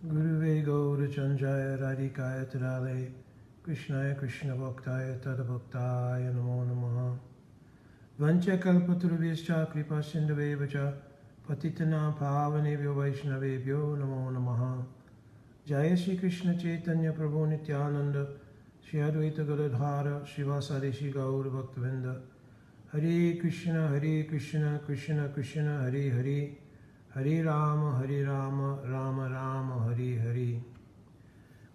Guruve Gaura Chanjaya Radhikaya Tadale Krishnaya Krishna Bhaktaya Tadabhaktaya Namo Namaha Vancha Kalpaturubhyascha Kripa Sindhuvevacha Patitana Pavanebhyo Vaishnavebhyo Namo Namaha Jaya Shri Krishna Chaitanya Prabhu Nityananda Shri Advaita Gadadhara Srivasadi Shri Gaura Bhaktavinda Hare Krishna Krishna Krishna Hare Hare Hare Rama, Rama Rama, Hare Hare.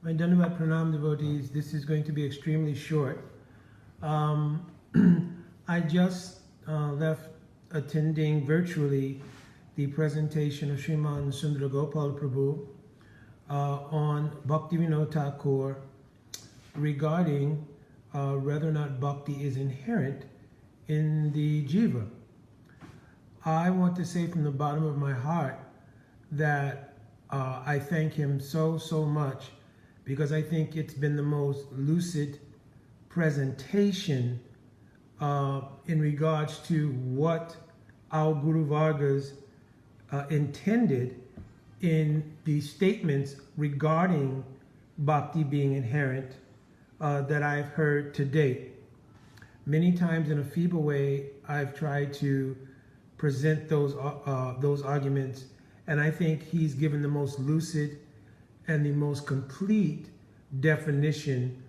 My Dandavat Pranam devotees, this is going to be extremely short. I just left attending virtually the presentation of Sriman Sundara Gopal Prabhu on Bhaktivinoda Thakur regarding whether or not bhakti is inherent in the jiva. I want to say from the bottom of my heart that I thank him so much, because I think it's been the most lucid presentation in regards to what our Guru Vargas intended in the statements regarding bhakti being inherent that I've heard to date. Many times in a feeble way, I've tried to present those arguments, and I think he's given the most lucid and the most complete definition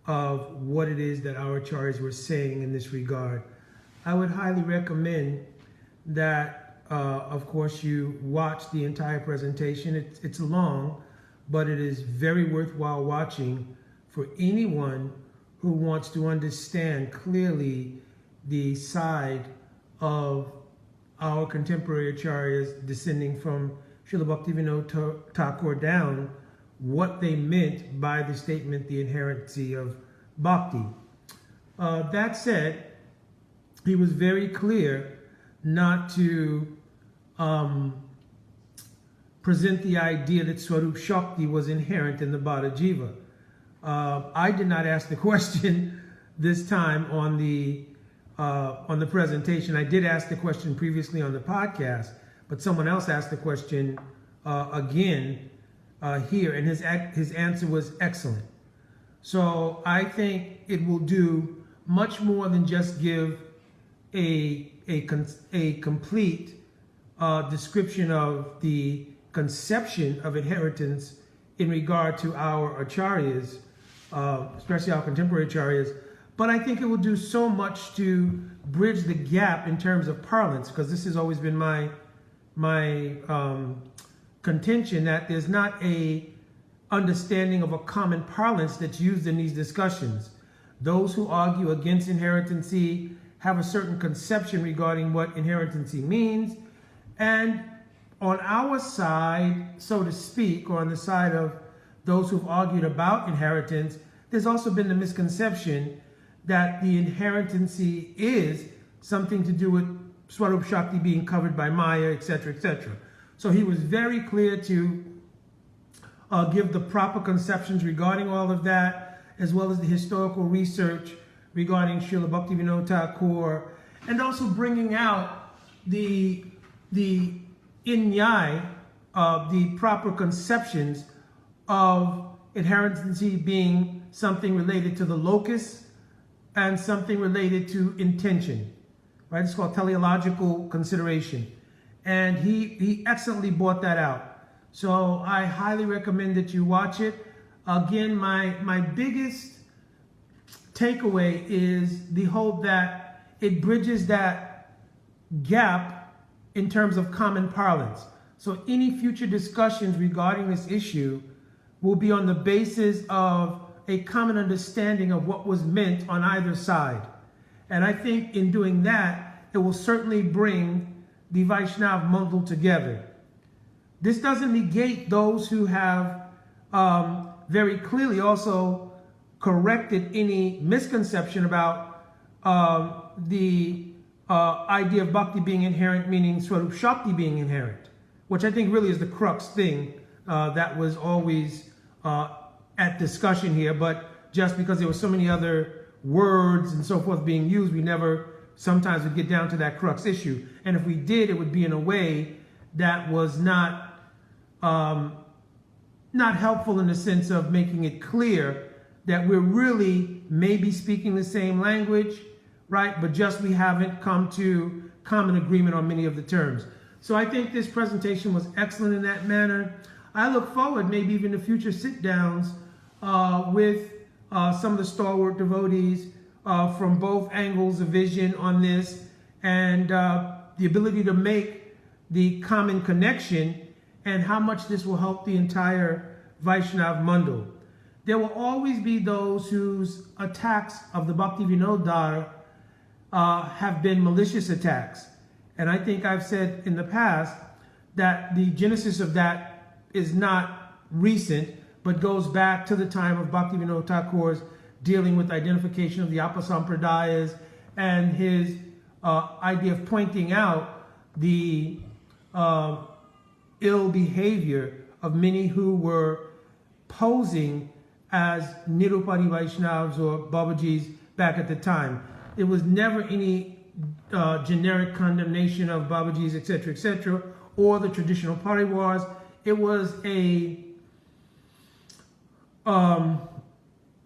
of what it is that our acharyas were saying in this regard. I would highly recommend that, of course, you watch the entire presentation. It's long, but it is very worthwhile watching for anyone who wants to understand clearly the side of our contemporary acharyas descending from Srila Bhaktivinoda Thakur down, what they meant by the statement, the inherency of bhakti. That said, he was very clear not to present the idea that Swarup Shakti was inherent in the Bada Jiva. I did not ask the question this time on the presentation. I did ask the question previously on the podcast, but someone else asked the question again here, and his answer was excellent. So I think it will do much more than just give a complete description of the conception of inheritance in regard to our acharyas, especially our contemporary acharyas. But I think it will do so much to bridge the gap in terms of parlance, because this has always been my contention, that there's not a understanding of a common parlance that's used in these discussions. Those who argue against inherentancy have a certain conception regarding what inherentancy means, and on our side, so to speak, or on the side of those who've argued about inheritance, there's also been the misconception that the inherentancy is something to do with Swarup Shakti being covered by Maya, etc., etc. So he was very clear to give the proper conceptions regarding all of that, as well as the historical research regarding Srila Bhaktivinoda Thakur, and also bringing out the inyai, the proper conceptions of inherentancy being something related to the locus and something related to intention, right? It's called teleological consideration. And he excellently brought that out. So I highly recommend that you watch it. Again, my biggest takeaway is the hope that it bridges that gap in terms of common parlance. So any future discussions regarding this issue will be on the basis of a common understanding of what was meant on either side. And I think in doing that, it will certainly bring the Vaishnav Mandal together. This doesn't negate those who have very clearly also corrected any misconception about the idea of bhakti being inherent, meaning Swarup Shakti being inherent, which I think really is the crux thing that was always at discussion here. But just because there were so many other words and so forth being used, we never sometimes would get down to that crux issue. And if we did, it would be in a way that was not not helpful in the sense of making it clear that we're really maybe speaking the same language, right? But just we haven't come to common agreement on many of the terms. So I think this presentation was excellent in that manner. I look forward maybe even to future sit-downs with some of the stalwart devotees from both angles of vision on this, and the ability to make the common connection and how much this will help the entire Vaishnav Mandal. There will always be those whose attacks of the Bhaktivinoda Dhara have been malicious attacks. And I think I've said in the past that the genesis of that is not recent, but goes back to the time of Bhaktivinoda Thakur's dealing with identification of the Apasampradayas and his idea of pointing out the ill behavior of many who were posing as Nirupari Vaishnavas or Babajis back at the time. It was never any generic condemnation of Babajis, etc., or the traditional pariwars. It was a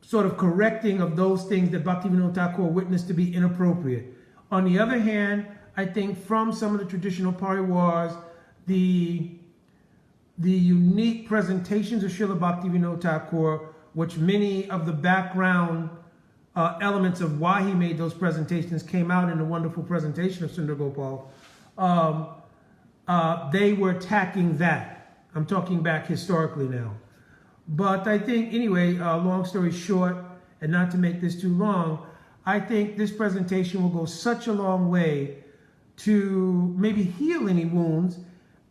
sort of correcting of those things that Bhaktivinoda Thakur witnessed to be inappropriate. On the other hand, I think from some of the traditional pariwars, the unique presentations of Srila Bhaktivinoda Thakur, which many of the background elements of why he made those presentations came out in the wonderful presentation of Sundar Gopal, they were attacking that. I'm talking back historically now. But I think, anyway, long story short, and not to make this too long, I think this presentation will go such a long way to maybe heal any wounds,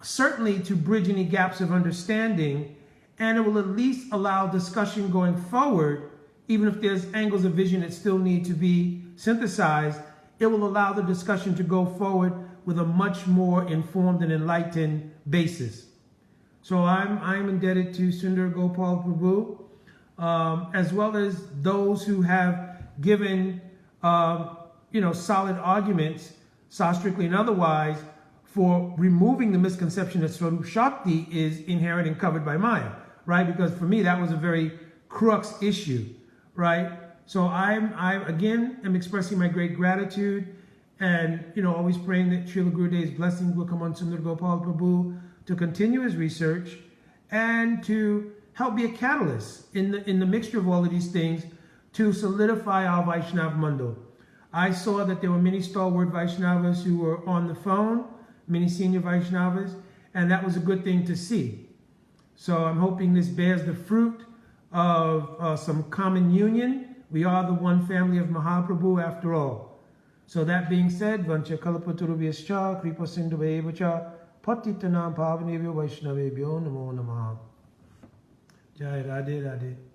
certainly to bridge any gaps of understanding, and it will at least allow discussion going forward, even if there's angles of vision that still need to be synthesized. It will allow the discussion to go forward with a much more informed and enlightened basis. So I'm indebted to Sundar Gopal Prabhu, as well as those who have given solid arguments, sastrically and otherwise, for removing the misconception that Swarup Shakti is inherent and covered by Maya, right? Because for me, that was a very crux issue, right? So I again am expressing my great gratitude and, always praying that Srila Gurudev's blessings will come on Sundar Gopal Prabhu to continue his research and to help be a catalyst in the mixture of all of these things to solidify our Vaishnav Mandal. I saw that there were many stalwart Vaishnavas who were on the phone, many senior Vaishnavas, and that was a good thing to see. So I'm hoping this bears the fruit of some common union. We are the one family of Mahaprabhu after all. So that being said, Vancha Kalpaturubhyascha, Kripa Sindhuvaevacha, Patitanam Pavanebhyo Vaishnavebhyo Namo Namaha. Jai Radhe Radhe.